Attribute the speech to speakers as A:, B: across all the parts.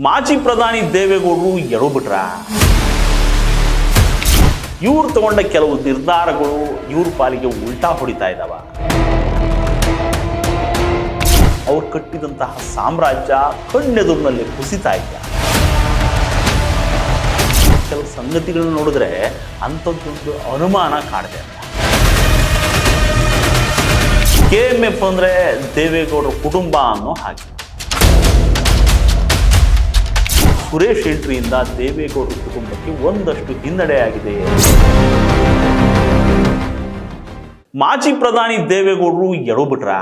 A: ಮಾಜಿ ಪ್ರಧಾನಿ ದೇವೇಗೌಡರು ಎಡು ಬಿಟ್ರ? ಇವ್ರು ತಗೊಂಡ ಕೆಲವು ನಿರ್ಧಾರಗಳು ಇವ್ರ ಪಾಲಿಗೆ ಉಲ್ಟಾ ಹೊಡಿತಾ ಇದ್ದಾವ? ಅವ್ರು ಕಟ್ಟಿದಂತಹ ಸಾಮ್ರಾಜ್ಯ ಕಣ್ಣೆದುರಿನಲ್ಲಿ ಕುಸಿತಾ ಇದ್ದ? ಕೆಲವು ಸಂಗತಿಗಳನ್ನ ನೋಡಿದ್ರೆ ಅಂಥದ್ದೊಂದು ಅನುಮಾನ ಕಾಡ್ದೆ ಅಂತ. KMF ಅಂದ್ರೆ ದೇವೇಗೌಡರ ಕುಟುಂಬ ಅನ್ನೋ ಹಾಗೆ. ಸುರೇಶ್ ಎಂಟ್ರಿಯಿಂದ ದೇವೇಗೌಡರ ಕುಟುಂಬಕ್ಕೆ ಒಂದಷ್ಟು ಹಿನ್ನಡೆಯಾಗಿದೆ. ಮಾಜಿ ಪ್ರಧಾನಿ ದೇವೇಗೌಡರು ಎಡು ಬಿಟ್ರ?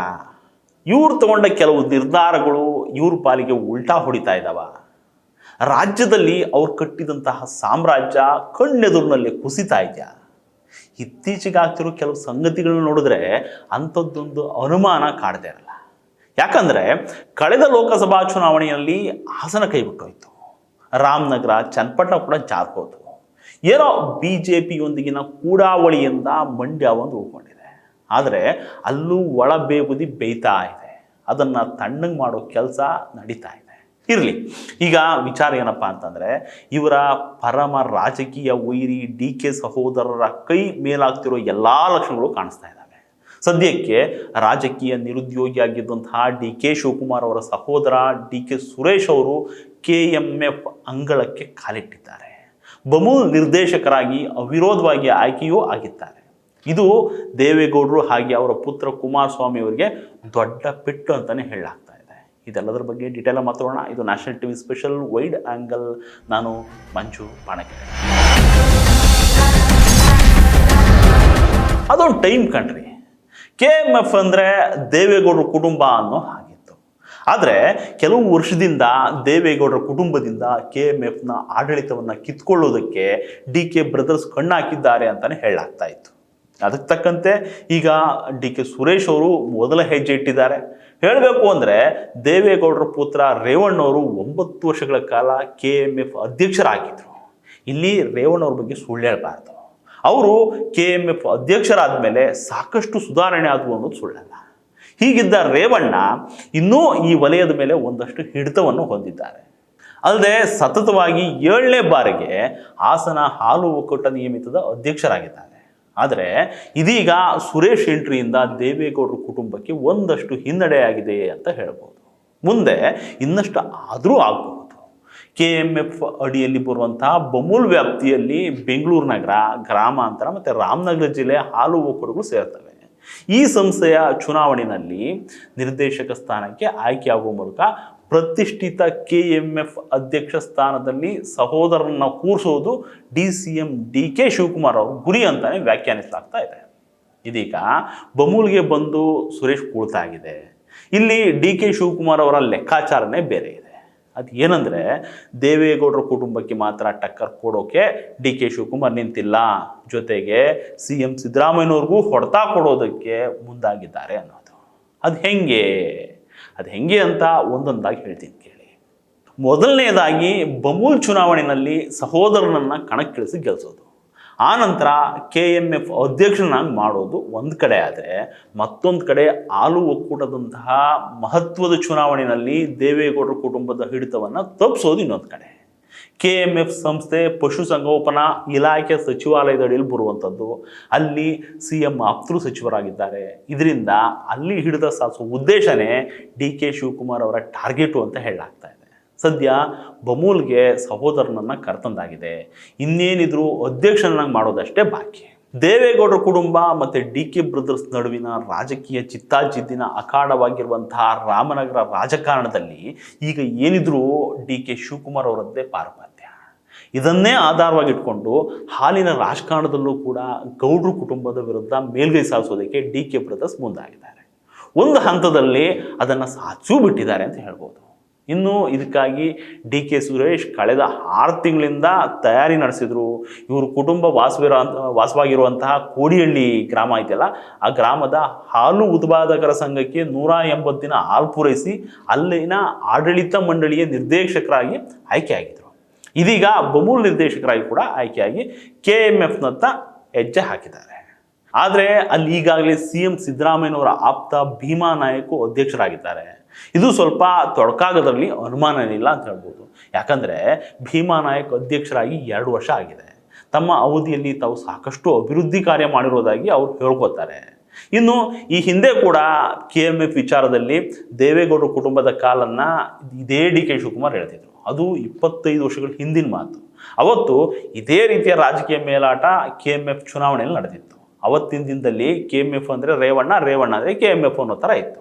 A: ಇವ್ರು ತಗೊಂಡ ಕೆಲವು ನಿರ್ಧಾರಗಳು ಇವ್ರ ಪಾಲಿಗೆ ಉಲ್ಟಾ ಹೊಡಿತಾ ಇದ್ದಾವ? ರಾಜ್ಯದಲ್ಲಿ ಅವ್ರು ಕಟ್ಟಿದಂತಹ ಸಾಮ್ರಾಜ್ಯ ಕಣ್ಣೆದುರಿನಲ್ಲಿ ಕುಸಿತಾ ಇದೆಯಾ? ಇತ್ತೀಚೆಗೆ ಆಗ್ತಿರೋ ಕೆಲವು ಸಂಗತಿಗಳನ್ನ ನೋಡಿದ್ರೆ ಅಂಥದ್ದೊಂದು ಅನುಮಾನ ಕಾಡ್ದೇ ಇರಲ್ಲ. ಯಾಕಂದ್ರೆ ಕಳೆದ ಲೋಕಸಭಾ ಚುನಾವಣೆಯಲ್ಲಿ ಹಾಸನ ಕೈಬಿಟ್ಟೋಯ್ತು, ರಾಮನಗರ, ಚನ್ನಪಟ್ಟಣ ಕೂಡ ಜಾರ್ಕೋದು. ಏನೋ BJPಯೊಂದಿಗಿನ ಕೂಡಾವಳಿಯಿಂದ ಮಂಡ್ಯ ಒಂದು ಉಳ್ಕೊಂಡಿದೆ. ಆದರೆ ಅಲ್ಲೂ ಒಳ ಬೇಗುದಿ ಬೇಯ್ತಾ ಇದೆ. ಅದನ್ನು ತಣ್ಣಗೆ ಮಾಡೋ ಕೆಲಸ ನಡೀತಾ ಇದೆ. ಇರಲಿ, ಈಗ ವಿಚಾರ ಏನಪ್ಪ ಅಂತಂದರೆ, ಇವರ ಪರಮ ರಾಜಕೀಯ ವೈರಿ DK ಸಹೋದರರ ಕೈ ಮೇಲಾಗ್ತಿರೋ ಎಲ್ಲ ಲಕ್ಷಣಗಳು ಕಾಣಿಸ್ತಾ ಇದ್ದಾವೆ. ಸದ್ಯಕ್ಕೆ ರಾಜಕೀಯ ನಿರುದ್ಯೋಗಿಯಾಗಿದ್ದಂತಹ DK ಶಿವಕುಮಾರ್ ಅವರ ಸಹೋದರ DK ಸುರೇಶ್ ಅವರು KMF ಅಂಗಳಕ್ಕೆ ಕಾಲಿಟ್ಟಿದ್ದಾರೆ. ಬಮೂಲ್ ನಿರ್ದೇಶಕರಾಗಿ ಅವಿರೋಧವಾಗಿ ಆಯ್ಕೆಯೂ ಆಗಿದ್ದಾರೆ. ಇದು ದೇವೇಗೌಡರು ಹಾಗೆ ಅವರ ಪುತ್ರ ಕುಮಾರಸ್ವಾಮಿ ಅವರಿಗೆ ದೊಡ್ಡ ಪೆಟ್ಟು ಅಂತಲೇ ಹೇಳಲಾಗ್ತಾ ಇದೆ. ಇದೆಲ್ಲದರ ಬಗ್ಗೆ ಡೀಟೇಲ್ ಮಾತಾಡೋಣ. ಇದು national TV special wide angle. ನಾನು ಮಂಜು ಪಾಣಕೆರೆ. ಅದೊಂದು ಟೈಮ್ ಕಣ್ರಿ. KMF ಅಂದರೆ ದೇವೇಗೌಡರ ಕುಟುಂಬ ಅನ್ನೋ ಹಾಗಿತ್ತು. ಆದರೆ ಕೆಲವು ವರ್ಷದಿಂದ ದೇವೇಗೌಡರ ಕುಟುಂಬದಿಂದ KMFನ ಆಡಳಿತವನ್ನು ಕಿತ್ಕೊಳ್ಳೋದಕ್ಕೆ DK ಬ್ರದರ್ಸ್ ಕಣ್ಣಾಕಿದ್ದಾರೆ ಅಂತಲೇ ಹೇಳಲಾಗ್ತಾ ಇತ್ತು. ಅದಕ್ಕೆ ತಕ್ಕಂತೆ ಈಗ DK ಸುರೇಶ್ ಅವರು ಮೊದಲ ಹೆಜ್ಜೆ ಇಟ್ಟಿದ್ದಾರೆ. ಹೇಳಬೇಕು ಅಂದರೆ ದೇವೇಗೌಡರ ಪುತ್ರ ರೇವಣ್ಣವರು 9 ವರ್ಷಗಳ ಕಾಲ KMF ಅಧ್ಯಕ್ಷರಾಗಿದ್ದರು. ಇಲ್ಲಿ ರೇವಣ್ಣವ್ರ ಬಗ್ಗೆ ಸುಳ್ಳು ಹೇಳಬಾರ್ದು. ಅವರು KMF ಅಧ್ಯಕ್ಷರಾದ ಮೇಲೆ ಸಾಕಷ್ಟು ಸುಧಾರಣೆ ಆದವು ಅನ್ನೋದು ಸುಳ್ಳಲ್ಲ. ಹೀಗಿದ್ದ ರೇವಣ್ಣ ಇನ್ನೂ ಈ ವಲಯದ ಮೇಲೆ ಒಂದಷ್ಟು ಹಿಡಿತವನ್ನು ಹೊಂದಿದ್ದಾರೆ. ಅಲ್ಲದೆ ಸತತವಾಗಿ 7ನೇ ಬಾರಿಗೆ ಹಾಸನ ಹಾಲು ಒಕ್ಕೂಟ ನಿಯಮಿತದ ಅಧ್ಯಕ್ಷರಾಗಿದ್ದಾರೆ. ಆದರೆ ಇದೀಗ ಸುರೇಶ್ ಎಂಟ್ರಿಯಿಂದ ದೇವೇಗೌಡರ ಕುಟುಂಬಕ್ಕೆ ಒಂದಷ್ಟು ಹಿನ್ನಡೆಯಾಗಿದೆ ಅಂತ ಹೇಳ್ಬೋದು. ಮುಂದೆ ಇನ್ನಷ್ಟು ಆದರೂ ಆಗಬಹುದು. KMF ಅಡಿಯಲ್ಲಿ ಬರುವಂತಹ ಬಮೂಲ್ ವ್ಯಾಪ್ತಿಯಲ್ಲಿ ಬೆಂಗಳೂರು ನಗರ, ಗ್ರಾಮಾಂತರ ಮತ್ತು ರಾಮನಗರ ಜಿಲ್ಲೆ ಹಾಲು ಒಕ್ಕೂಟಗಳು ಸೇರ್ತವೆ. ಈ ಸಂಸ್ಥೆಯ ಚುನಾವಣೆಯಲ್ಲಿ ನಿರ್ದೇಶಕ ಸ್ಥಾನಕ್ಕೆ ಆಯ್ಕೆಯಾಗುವ ಮೂಲಕ ಪ್ರತಿಷ್ಠಿತ KMF ಅಧ್ಯಕ್ಷ ಸ್ಥಾನದಲ್ಲಿ ಸಹೋದರರನ್ನ ಕೂರಿಸೋದು DCM DK ಶಿವಕುಮಾರ್ ಅವ್ರ ಗುರಿ ಅಂತಾನೆ ವ್ಯಾಖ್ಯಾನಿಸಲಾಗ್ತಾ ಇದೆ. ಇದೀಗ ಬಮೂಲ್ಗೆ ಬಂದು ಸುರೇಶ್ ಕೂಳ್ತಾ ಆಗಿದೆ. ಇಲ್ಲಿ DK ಶಿವಕುಮಾರ್ ಅವರ ಲೆಕ್ಕಾಚಾರನೇ ಬೇರೆ ಇದೆ. ಅದು ಏನಂದರೆ, ದೇವೇಗೌಡರ ಕುಟುಂಬಕ್ಕೆ ಮಾತ್ರ ಟಕ್ಕರ್ ಕೊಡೋಕೆ DK ಶಿವಕುಮಾರ್ ನಿಂತಿಲ್ಲ, ಜೊತೆಗೆ CM ಸಿದ್ದರಾಮಯ್ಯನವ್ರಿಗೂ ಹೊಡೆತ ಕೊಡೋದಕ್ಕೆ ಮುಂದಾಗಿದ್ದಾರೆ ಅನ್ನೋದು. ಅದು ಹೆಂಗೆ ಅಂತ ಒಂದೊಂದಾಗಿ ಹೇಳ್ತೀನಿ ಕೇಳಿ. ಮೊದಲನೇದಾಗಿ ಬಮೂಲ್ ಚುನಾವಣೆಯಲ್ಲಿ ಸಹೋದರನನ್ನು ಕಣಕ್ಕಿಳಿಸಿ ಗೆಲ್ಲಿಸೋದು. ಆನಂತರ KMF ಅಧ್ಯಕ್ಷನಾಗಿ ಮಾಡೋದು ಒಂದು ಕಡೆ ಆದರೆ, ಮತ್ತೊಂದು ಕಡೆ ಹಾಲು ಒಕ್ಕೂಟದಂತಹ ಮಹತ್ವದ ಚುನಾವಣೆಯಲ್ಲಿ ದೇವೇಗೌಡರ ಕುಟುಂಬದ ಹಿಡಿತವನ್ನು ತಪ್ಪಿಸೋದು ಇನ್ನೊಂದು ಕಡೆ. KMF ಸಂಸ್ಥೆ ಪಶುಸಂಗೋಪನಾ ಇಲಾಖೆ ಸಚಿವಾಲಯದ ಅಡಿಯಲ್ಲಿ ಬರುವಂಥದ್ದು. ಅಲ್ಲಿ CM ಆಪ್ತರು ಸಚಿವರಾಗಿದ್ದಾರೆ. ಇದರಿಂದ ಅಲ್ಲಿ ಹಿಡಿತ ಸಾಧಿಸುವ ಉದ್ದೇಶನೇ DK ಶಿವಕುಮಾರ್ ಅವರ ಟಾರ್ಗೆಟು ಅಂತ ಹೇಳಲಾಗ್ತಾ ಇದೆ. ಸದ್ಯ ಬಮೂಲ್ಗೆ ಸಹೋದರನನ್ನು ಕರ್ತಂದಾಗಿದೆ. ಇನ್ನೇನಿದ್ರು ಅಧ್ಯಕ್ಷನಾಗಿ ಮಾಡೋದಷ್ಟೇ ಬಾಕಿ. ದೇವೇಗೌಡರ ಕುಟುಂಬ ಮತ್ತು DK ಬ್ರದರ್ಸ್ ನಡುವಿನ ರಾಜಕೀಯ ಚಿತ್ತಾಜಿದ್ದಿನ ಅಖಾಡವಾಗಿರುವಂತಹ ರಾಮನಗರ ರಾಜಕಾರಣದಲ್ಲಿ ಈಗ ಏನಿದ್ರೂ DK ಶಿವಕುಮಾರ್ ಅವರದ್ದೇ ಪಾರುಪತ್ಯ. ಇದನ್ನೇ ಆಧಾರವಾಗಿಟ್ಕೊಂಡು ಹಾಲಿನ ರಾಜಕಾರಣದಲ್ಲೂ ಕೂಡ ಗೌಡ್ರ ಕುಟುಂಬದ ವಿರುದ್ಧ ಮೇಲ್ಗೈ ಸಾಧಿಸೋದಕ್ಕೆ DK ಬ್ರದರ್ಸ್ ಮುಂದಾಗಿದ್ದಾರೆ. ಒಂದು ಹಂತದಲ್ಲಿ ಅದನ್ನು ಸಾಧಿಸೂ ಬಿಟ್ಟಿದ್ದಾರೆ ಅಂತ ಹೇಳ್ಬೋದು. ಇನ್ನು ಇದಕ್ಕಾಗಿ DK ಸುರೇಶ್ ಕಳೆದ 6 ತಿಂಗಳಿಂದ ತಯಾರಿ ನಡೆಸಿದ್ರು. ಇವ್ರ ಕುಟುಂಬ ವಾಸವಾಗಿರುವಂತಹ ಕೋಡಿಹಳ್ಳಿ ಗ್ರಾಮ ಇದೆಯಲ್ಲ, ಆ ಗ್ರಾಮದ ಹಾಲು ಉತ್ಪಾದಕರ ಸಂಘಕ್ಕೆ 180 ದಿನ ಹಾಲು ಪೂರೈಸಿ ಅಲ್ಲಿನ ಆಡಳಿತ ಮಂಡಳಿಯ ನಿರ್ದೇಶಕರಾಗಿ ಆಯ್ಕೆಯಾಗಿದ್ದರು. ಇದೀಗ ಬಮೂಲ್ ನಿರ್ದೇಶಕರಾಗಿ ಕೂಡ ಆಯ್ಕೆಯಾಗಿ KMFನತ್ತ ಹೆಜ್ಜೆ ಹಾಕಿದ್ದಾರೆ. ಆದರೆ ಅಲ್ಲಿ ಈಗಾಗಲೇ CM ಸಿದ್ದರಾಮಯ್ಯನವರ ಆಪ್ತ ಭೀಮಾ ನಾಯಕ್ ಅಧ್ಯಕ್ಷರಾಗಿದ್ದಾರೆ. ಇದು ಸ್ವಲ್ಪ ತೊಡಕಾಗೋದ್ರಲ್ಲಿ ಅನುಮಾನನಿಲ್ಲ ಅಂತ ಹೇಳ್ಬೋದು. ಯಾಕಂದರೆ ಭೀಮಾ ನಾಯಕ್ ಅಧ್ಯಕ್ಷರಾಗಿ 2 ವರ್ಷ ಆಗಿದೆ. ತಮ್ಮ ಅವಧಿಯಲ್ಲಿ ತಾವು ಸಾಕಷ್ಟು ಅಭಿವೃದ್ಧಿ ಕಾರ್ಯ ಮಾಡಿರೋದಾಗಿ ಅವ್ರು ಹೇಳ್ಕೊತಾರೆ. ಇನ್ನು ಈ ಹಿಂದೆ ಕೂಡ KMF ವಿಚಾರದಲ್ಲಿ ದೇವೇಗೌಡರ ಕುಟುಂಬದ ಕಾಲನ್ನು ಇದೇ DK ಶಿವಕುಮಾರ್ ಹೇಳ್ತಿದ್ರು. ಅದು 25 ವರ್ಷಗಳ ಹಿಂದಿನ ಮಾತು. ಅವತ್ತು ಇದೇ ರೀತಿಯ ರಾಜಕೀಯ ಮೇಲಾಟ KMF ಚುನಾವಣೆಯಲ್ಲಿ ನಡೆದಿತ್ತು. ಅವತ್ತಿನ ದಿನದಲ್ಲಿ KMF ಅಂದರೆ ರೇವಣ್ಣ, ರೇವಣ್ಣ ಅಂದರೆ KMF ಅನ್ನೋ ಥರ ಇತ್ತು.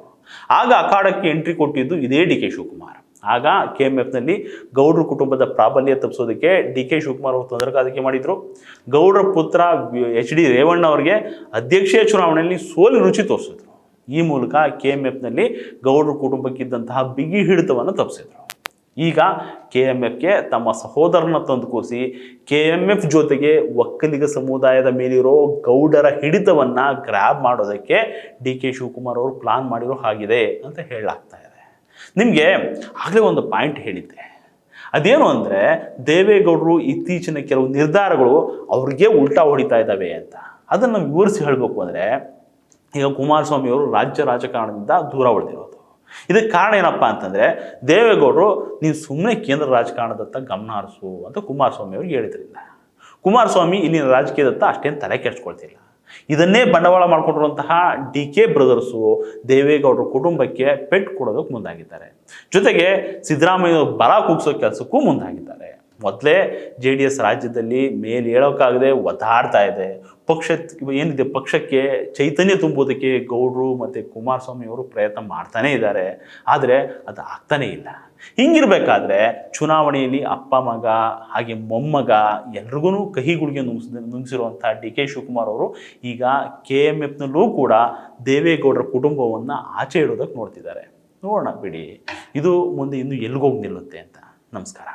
A: ಆಗ ಅಖಾಡಕ್ಕೆ ಎಂಟ್ರಿ ಕೊಟ್ಟಿದ್ದು ಇದೇ DK ಶಿವಕುಮಾರ್. ಆಗ KMFನಲ್ಲಿ ಗೌಡ್ರ ಕುಟುಂಬದ ಪ್ರಾಬಲ್ಯ ತಪ್ಪಿಸೋದಕ್ಕೆ DK ಶಿವಕುಮಾರ್ ಅವರು ತೊಂದರೆಗಾರಿಕೆ ಮಾಡಿದರು. ಗೌಡ್ರ ಪುತ್ರ HD ರೇವಣ್ಣ ಅವರಿಗೆ ಅಧ್ಯಕ್ಷೀಯ ಚುನಾವಣೆಯಲ್ಲಿ ಸೋಲು ರುಚಿ ತೋರಿಸಿದ್ರು. ಈ ಮೂಲಕ KMFನಲ್ಲಿ ಗೌಡ್ರ ಕುಟುಂಬಕ್ಕಿದ್ದಂತಹ ಬಿಗಿ ಹಿಡಿತವನ್ನು ತಪ್ಪಿಸಿದ್ರು. ಈಗ KMFಗೆ ತಮ್ಮ ಸಹೋದರನ ತಂದು ಕೂರಿಸಿ KMF ಜೊತೆಗೆ ಒಕ್ಕಲಿಗ ಸಮುದಾಯದ ಮೇಲಿರೋ ಗೌಡರ ಹಿಡಿತವನ್ನು ಗ್ರ್ಯಾಬ್ ಮಾಡೋದಕ್ಕೆ DK ಶಿವಕುಮಾರ್ ಅವರು ಪ್ಲಾನ್ ಮಾಡಿರೋ ಹಾಗಿದೆ ಅಂತ ಹೇಳಲಾಗ್ತಾ ಇದೆ. ನಿಮಗೆ ಆಗಲೇ ಒಂದು ಪಾಯಿಂಟ್ ಹೇಳಿದ್ದೆ, ಅದೇನು ಅಂದರೆ ದೇವೇಗೌಡರು ಇತ್ತೀಚಿನ ಕೆಲವು ನಿರ್ಧಾರಗಳು ಅವ್ರಿಗೆ ಉಲ್ಟಾ ಹೊಡಿತಾ ಇದ್ದಾವೆ ಅಂತ. ಅದನ್ನು ವಿವರಿಸಿ ಹೇಳಬೇಕು ಅಂದರೆ, ಈಗ ಕುಮಾರಸ್ವಾಮಿ ಅವರು ರಾಜ್ಯ ರಾಜಕಾರಣದಿಂದ ದೂರ ಉಳಿದಿರೋದು. ಇದಕ್ಕೆ ಕಾರಣ ಏನಪ್ಪ ಅಂತಂದರೆ, ದೇವೇಗೌಡರು ನೀನು ಸುಮ್ಮನೆ ಕೇಂದ್ರ ರಾಜಕಾರಣದತ್ತ ಗಮನ ಹರಿಸು ಅಂತ ಕುಮಾರಸ್ವಾಮಿ ಅವ್ರಿಗೆ ಹೇಳಿದ್ರಿಂದ ಕುಮಾರಸ್ವಾಮಿ ಇಲ್ಲಿನ ರಾಜಕೀಯದತ್ತ ಅಷ್ಟೇನು ತಲೆ ಕೆಡಿಸ್ಕೊಳ್ತಿಲ್ಲ. ಇದನ್ನೇ ಬಂಡವಾಳ ಮಾಡಿಕೊಂಡಿರುವಂತಹ DK ಬ್ರದರ್ಸು ದೇವೇಗೌಡರ ಕುಟುಂಬಕ್ಕೆ ಪೆಟ್ಟು ಕೊಡೋದಕ್ಕೆ ಮುಂದಾಗಿದ್ದಾರೆ. ಜೊತೆಗೆ ಸಿದ್ದರಾಮಯ್ಯ ಬಲ ಕುಗ್ಸೋ ಕೆಲಸಕ್ಕೂ ಮುಂದಾಗಿದ್ದಾರೆ. ಮೊದಲೇ JDS ರಾಜ್ಯದಲ್ಲಿ ಮೇಲೆ ಹೇಳೋಕ್ಕಾಗದೆ ಒದ್ದಾಡ್ತಾ ಇದೆ. ಪಕ್ಷಕ್ಕೆ ಚೈತನ್ಯ ತುಂಬುವುದಕ್ಕೆ ಗೌಡ್ರು ಮತ್ತು ಕುಮಾರಸ್ವಾಮಿ ಅವರು ಪ್ರಯತ್ನ ಮಾಡ್ತಾನೇ ಇದ್ದಾರೆ. ಆದರೆ ಅದು ಆಗ್ತಾನೇ ಇಲ್ಲ. ಹಿಂಗಿರಬೇಕಾದ್ರೆ ಚುನಾವಣೆಯಲ್ಲಿ ಅಪ್ಪ ಮಗ ಹಾಗೆ ಮೊಮ್ಮಗ ಎಲ್ರಿಗೂ ಕಹಿ ಗುಳಿಗೆ ನುಂಗಿಸಿರುವಂಥ DK ಶಿವಕುಮಾರ್ ಅವರು ಈಗ KMFನಲ್ಲೂ ಕೂಡ ದೇವೇಗೌಡರ ಕುಟುಂಬವನ್ನು ಆಚೆ ಇಡೋದಕ್ಕೆ ನೋಡ್ತಿದ್ದಾರೆ. ನೋಡೋಣ ಬಿಡಿ, ಇದು ಮುಂದೆ ಇನ್ನೂ ಎಲ್ಲಿಗೋಗಿ ನಿಲ್ಲುತ್ತೆ ಅಂತ. ನಮಸ್ಕಾರ.